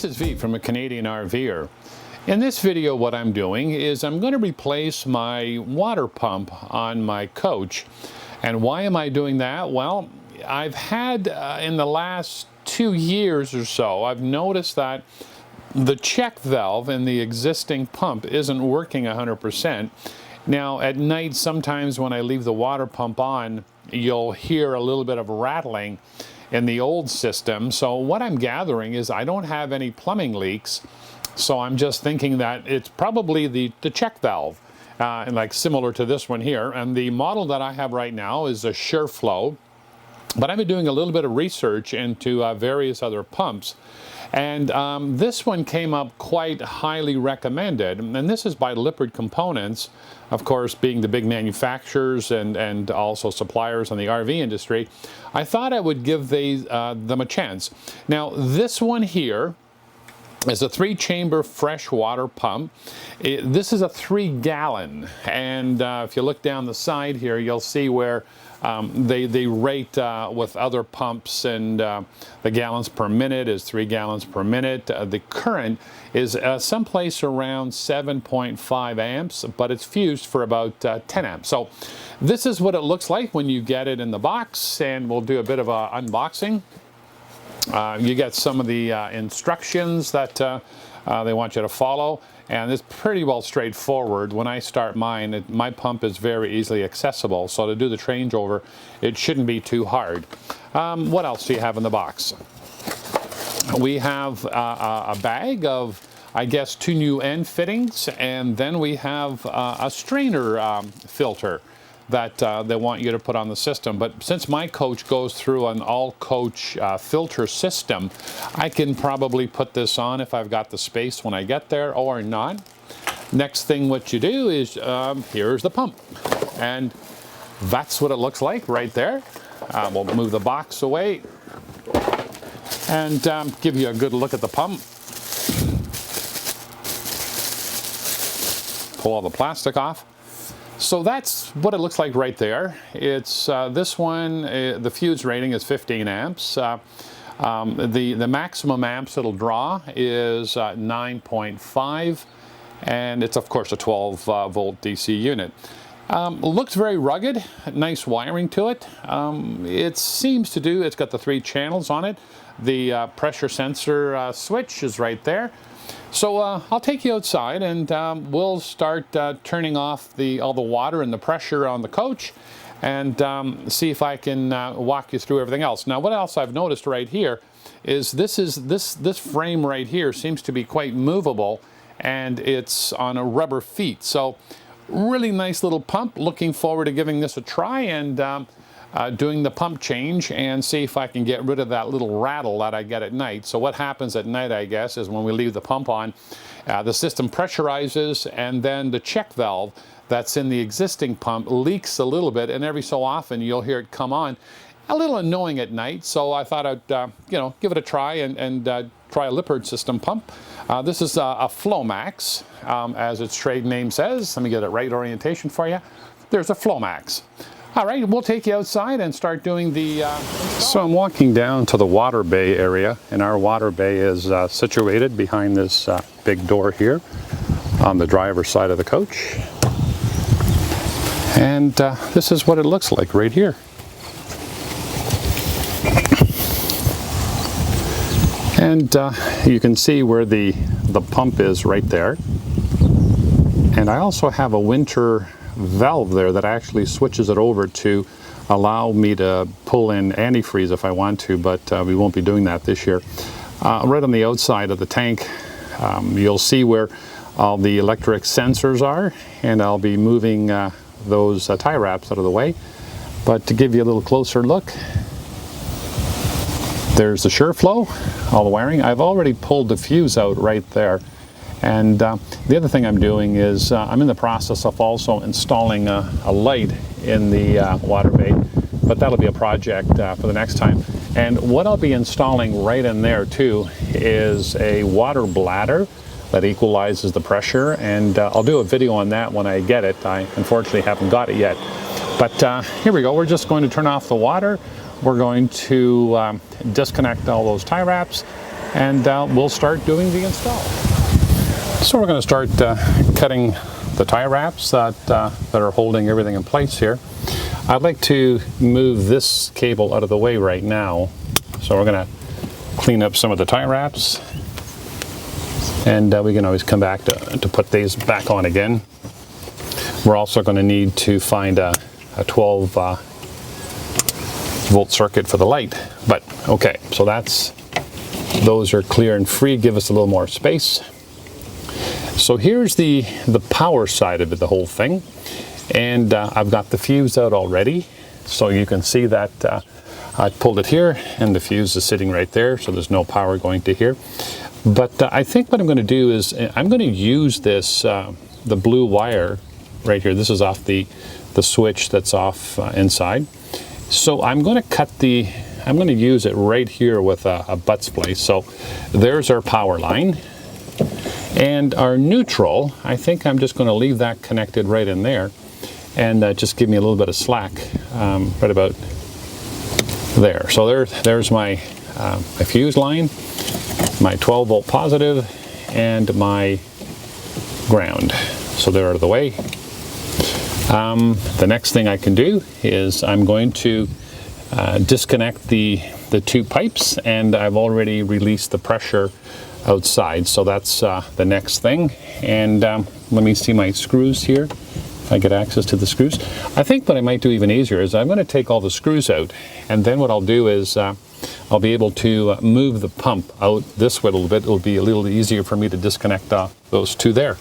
is V from a Canadian RVer. In this video, what I'm doing is I'm going to replace my water pump on my coach. And why am I doing that? Well, I've had in the last 2 years or so, I've noticed that the check valve in the existing pump isn't working 100%. Now at night, sometimes when I leave the water pump on, you'll hear a little bit of rattling in the old system. So what I'm gathering is I don't have any plumbing leaks. So I'm just thinking that it's probably the check valve, and like similar to this one here. And the model that I have right now is a SureFlow. But I've been doing a little bit of research into various other pumps. And this one came up quite highly recommended. And this is by Lippert Components, of course, being the big manufacturers and also suppliers in the RV industry. I thought I would give them a chance. Now, this one here is a 3-chamber freshwater pump. This is a 3-gallon. And if you look down the side here, you'll see where they rate with other pumps, and the gallons per minute is 3 gallons per minute. The current is someplace around 7.5 amps, but it's fused for about 10 amps. So this is what it looks like when you get it in the box, and we'll do a bit of a unboxing. You get some of the instructions that they want you to follow, and it's pretty well straightforward. When I start mine, my pump is very easily accessible, so to do the changeover, it shouldn't be too hard. What else do you have in the box? We have a bag of, I guess, 2 new end fittings, and then we have a strainer filter that they want you to put on the system. But since my coach goes through an all-coach filter system, I can probably put this on if I've got the space when I get there or not. Next thing what you do is, here's the pump. And that's what it looks like right there. We'll move the box away and give you a good look at the pump. Pull all the plastic off. So that's what it looks like right there. It's this one, the fuse rating is 15 amps. The maximum amps it'll draw is 9.5, and it's of course a 12 volt DC unit. Looks very rugged, nice wiring to it. It seems to do, it's got the 3 channels on it. The pressure sensor switch is right there. So I'll take you outside, and we'll start turning off all the water and the pressure on the coach, and see if I can walk you through everything else. Now, what else I've noticed right here is this frame right here seems to be quite movable, and it's on a rubber feet. So really nice little pump. Looking forward to giving this a try and doing the pump change and see if I can get rid of that little rattle that I get at night. So what happens at night, I guess, is when we leave the pump on, the system pressurizes, and then the check valve that's in the existing pump leaks a little bit, and every so often you'll hear it come on. A little annoying at night, so I thought I'd give it a try and try a Lippert system pump. This is a Flomax, as its trade name says. Let me get it right orientation for you. There's a Flomax. All right, we'll take you outside and start doing the... So I'm walking down to the water bay area, and our water bay is situated behind this big door here on the driver's side of the coach. And this is what it looks like right here. And you can see where the pump is right there. And I also have a winter valve there that actually switches it over to allow me to pull in antifreeze if I want to, but we won't be doing that this year. Right on the outside of the tank, you'll see where all the electric sensors are, and I'll be moving those tie wraps out of the way. But to give you a little closer look, there's the SureFlow, all the wiring. I've already pulled the fuse out right there. And the other thing I'm doing is I'm in the process of also installing a light in the water bay, but that'll be a project for the next time. And what I'll be installing right in there too is a water bladder that equalizes the pressure, and I'll do a video on that when I get it. I unfortunately haven't got it yet. But here we go. We're just going to turn off the water. We're going to disconnect all those tie wraps, and we'll start doing the install. So we're going to start cutting the tie wraps that are holding everything in place here. I'd like to move this cable out of the way right now. So we're going to clean up some of the tie wraps, and we can always come back to put these back on again. We're also going to need to find a 12 volt circuit for the light, but okay, so those are clear and free, give us a little more space. So here's the power side of it, the whole thing, and I've got the fuse out already, so you can see that I pulled it here and the fuse is sitting right there, so there's no power going to here. But I think what I'm going to do is I'm going to use this the blue wire right here. This is off the switch that's off inside. So I'm going to use it right here with a butt splice. So there's our power line. And our neutral, I think I'm just going to leave that connected right in there, and just give me a little bit of slack right about there. So there's my fuse line, my 12 volt positive, and my ground. So they're out of the way. The next thing I can do is I'm going to disconnect the two pipes, and I've already released the pressure outside, so that's the next thing. And let me see my screws here, if I get access to the screws. I think what I might do even easier is I'm going to take all the screws out, and then what I'll do is I'll be able to move the pump out this way a little bit. It'll be a little easier for me to disconnect those two there.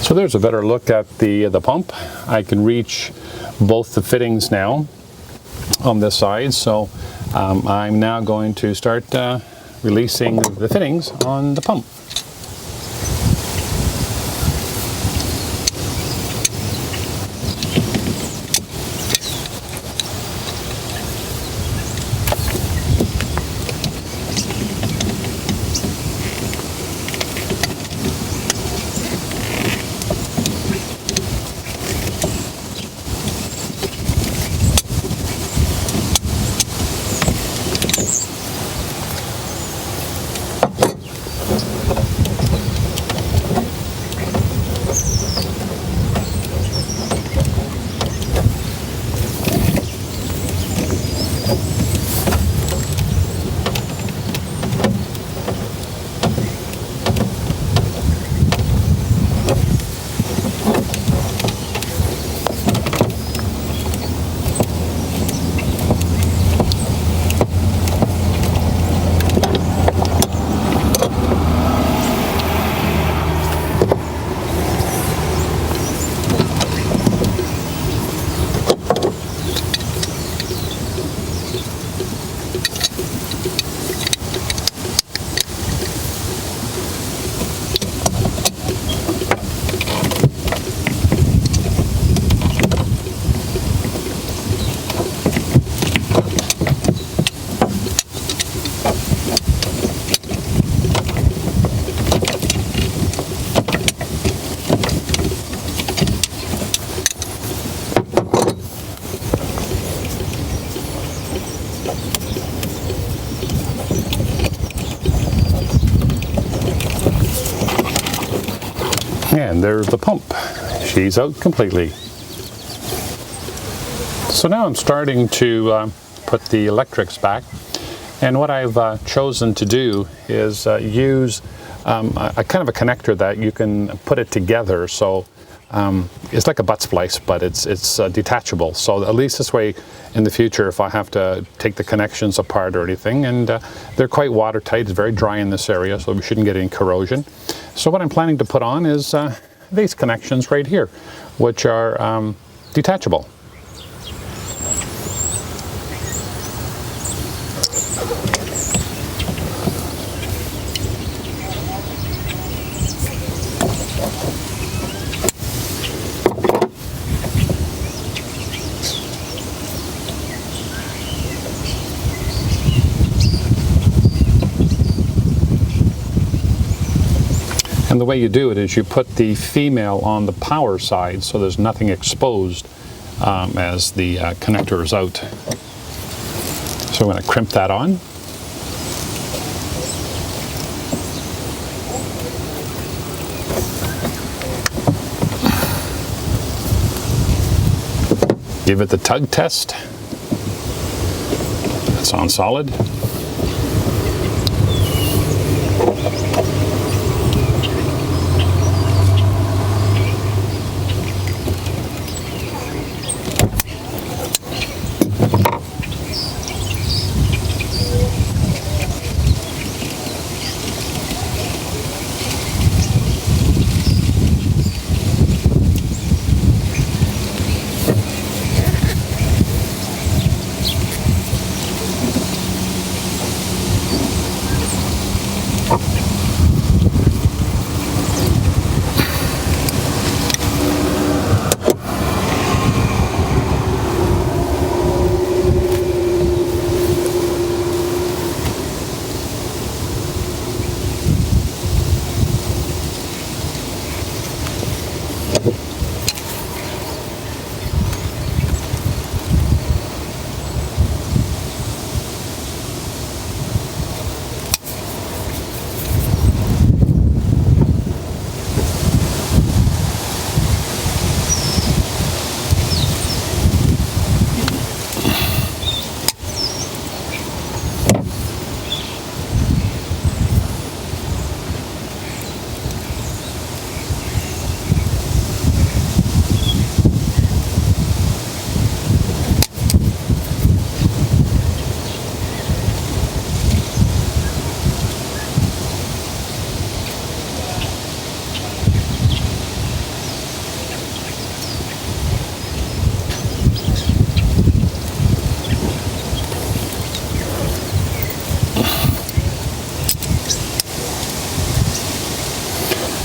So there's a better look at the pump. I can reach both the fittings now on this side. So I'm now going to start releasing the fittings on the pump. And there's the pump. She's out completely. So now I'm starting to put the electrics back. And what I've chosen to do is use a kind of a connector that you can put it together. So it's like a butt splice, but it's detachable. So at least this way in the future, if I have to take the connections apart or anything, and they're quite watertight, it's very dry in this area, so we shouldn't get any corrosion. So what I'm planning to put on is these connections right here, which are detachable. And the way you do it is you put the female on the power side so there's nothing exposed as the connector is out. So I'm going to crimp that on. Give it the tug test. That's on solid.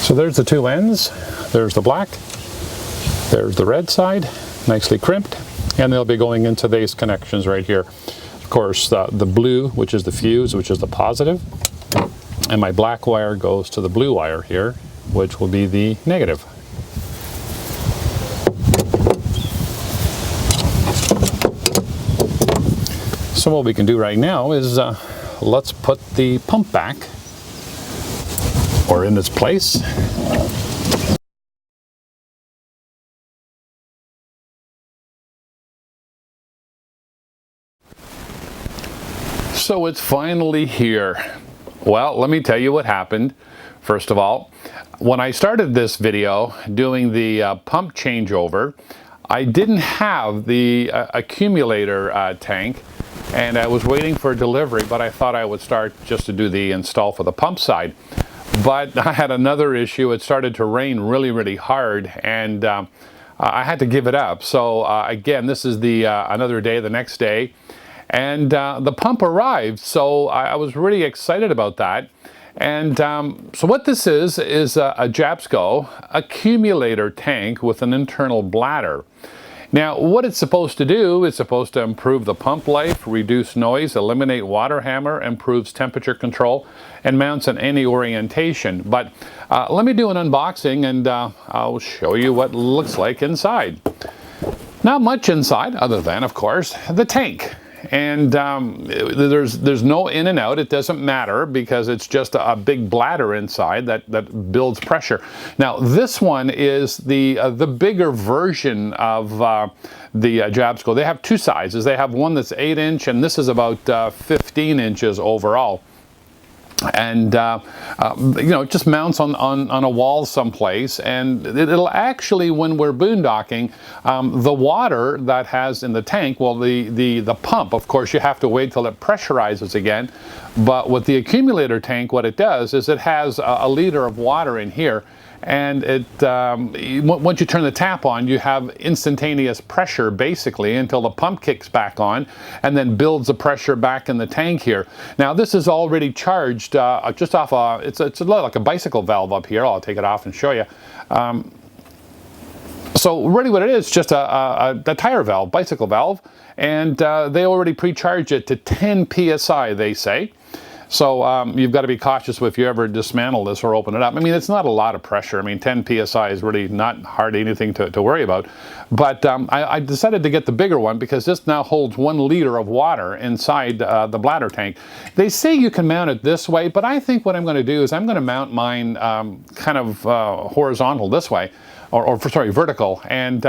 So there's the two ends. There's the black, there's the red side, nicely crimped, and they'll be going into these connections right here. Of course, the blue, which is the fuse, which is the positive, and my black wire goes to the blue wire here, which will be the negative. So what we can do right now is let's put the pump back, or in its place. So it's finally here. Well, let me tell you what happened. First of all, when I started this video doing the pump changeover, I didn't have the accumulator tank, and I was waiting for delivery, but I thought I would start just to do the install for the pump side. But I had another issue. It started to rain really, really hard, and I had to give it up. So again, this is the another day, the next day, and the pump arrived. So I was really excited about that. And so what this is a Japsco accumulator tank with an internal bladder. Now, what it's supposed to do is supposed to improve the pump life, reduce noise, eliminate water hammer, improves temperature control, and mounts in any orientation. But let me do an unboxing, and I'll show you what it looks like inside. Not much inside, other than, of course, the tank. and there's no in and out. It doesn't matter because it's just a big bladder inside that builds pressure. Now this one is the bigger version of the Jabsco. They have two sizes. They have one that's 8-inch, and this is about 15 inches overall. And you know, it just mounts on a wall someplace, and it'll actually, when we're boondocking, the water that has in the tank, well, the pump, of course, you have to wait till it pressurizes again. But with the accumulator tank, what it does is it has a liter of water in here, and it once you turn the tap on, you have instantaneous pressure basically until the pump kicks back on and then builds the pressure back in the tank here. Now this is already charged just off it's a lot like a bicycle valve up here. I'll take it off and show you. So really what it is, just a tire valve, bicycle valve, and they already pre-charge it to 10 psi, they say. So you've got to be cautious if you ever dismantle this or open it up. I mean, it's not a lot of pressure. I mean, 10 psi is really not hardly anything to worry about. But I decided to get the bigger one because this now holds 1 liter of water inside the bladder tank. They say you can mount it this way, but I think what I'm going to do is I'm going to mount mine kind of horizontal this way, or sorry, vertical, and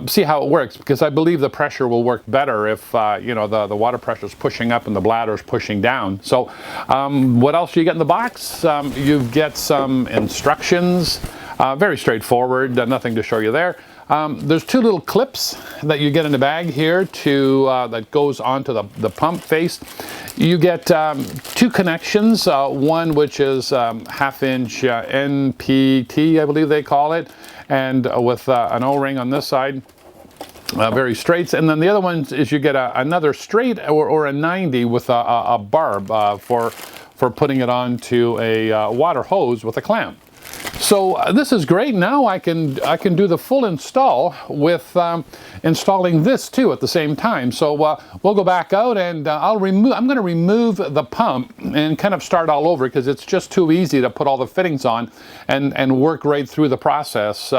see how it works, because I believe the pressure will work better if you know, the water pressure is pushing up and the bladder is pushing down. So what else do you get in the box? You get some instructions, very straightforward, nothing to show you there. There's 2 little clips that you get in the bag here that goes onto the pump face. You get 2 connections, one which is 1/2-inch NPT, I believe they call it, and with an O-ring on this side, very straight. And then the other one is you get another straight or a 90 with a barb for putting it onto a water hose with a clamp. So this is great. Now I can do the full install with installing this too at the same time. So we'll go back out and I'm going to remove the pump and kind of start all over, because it's just too easy to put all the fittings on and work right through the process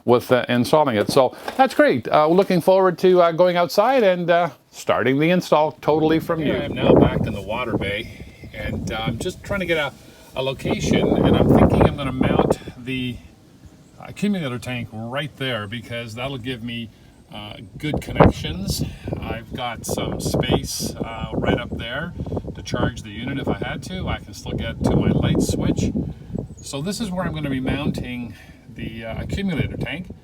with installing it. So that's great. Looking forward to going outside and starting the install totally from new. I'm now back in the water bay, and I'm just trying to get a location, and I'm thinking I'm going to mount the accumulator tank right there, because that'll give me good connections. I've got some space right up there to charge the unit if I had to. I can still get to my light switch. So this is where I'm going to be mounting the accumulator tank,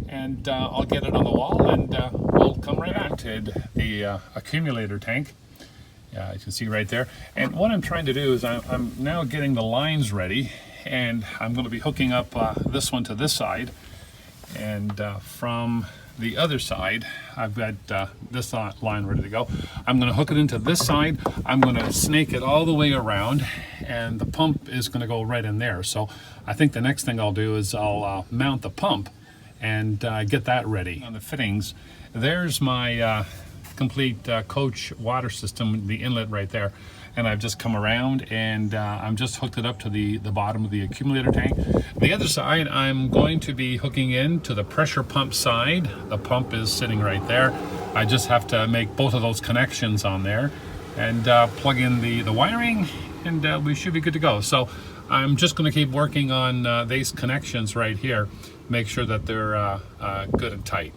and I'll get it on the wall, and we'll come right back to the accumulator tank. You can see right there. And what I'm trying to do is I'm now getting the lines ready, and I'm going to be hooking up this one to this side, and from the other side I've got this line ready to go. I'm going to hook it into this side. I'm going to snake it all the way around, and the pump is going to go right in there. So I think the next thing I'll do is I'll mount the pump and get that ready. On the fittings, there's my complete coach water system, the inlet right there, and I've just come around and I'm just hooked it up to the bottom of the accumulator tank. The other side, I'm going to be hooking in to the pressure pump side. The pump is sitting right there. I just have to make both of those connections on there and plug in the wiring, and we should be good to go. So I'm just going to keep working on these connections right here, make sure that they're good and tight.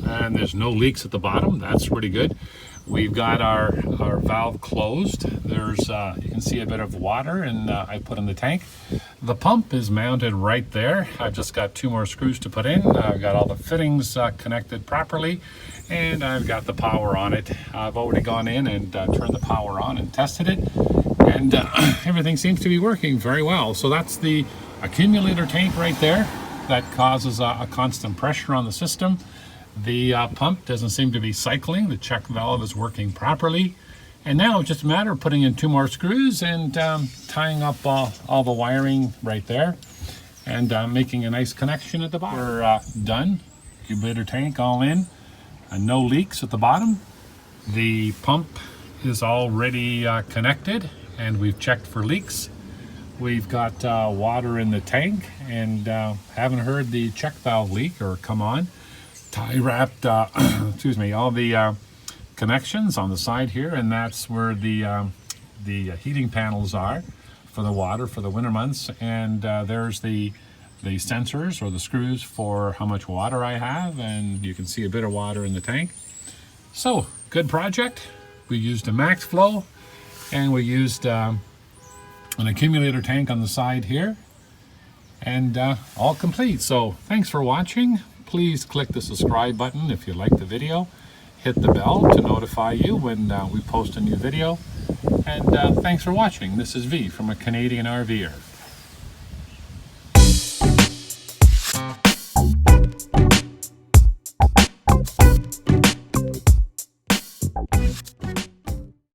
And there's no leaks at the bottom. That's really good. We've got our valve closed. There's you can see a bit of water, and I put in the tank. The pump is mounted right there. I've just got 2 more screws to put in. I've got all the fittings connected properly, and I've got the power on it. I've already gone in and turned the power on and tested it, and everything seems to be working very well. So that's the accumulator tank right there. That causes a constant pressure on the system. The pump doesn't seem to be cycling. The check valve is working properly. And now it's just a matter of putting in 2 more screws and tying up all the wiring right there, and making a nice connection at the bottom. We're done. Accumulator tank all in. No leaks at the bottom. The pump is already connected, and we've checked for leaks. We've got water in the tank, and haven't heard the check valve leak or come on. Tie wrapped, excuse me, all the connections on the side here, and that's where the heating panels are for the water for the winter months. And there's the sensors or the screws for how much water I have, and you can see a bit of water in the tank. So, good project. We used a max flow, and we used an accumulator tank on the side here, and all complete. So, thanks for watching. Please click the subscribe button if you like the video. Hit the bell to notify you when we post a new video. And thanks for watching. This is V from a Canadian RVer.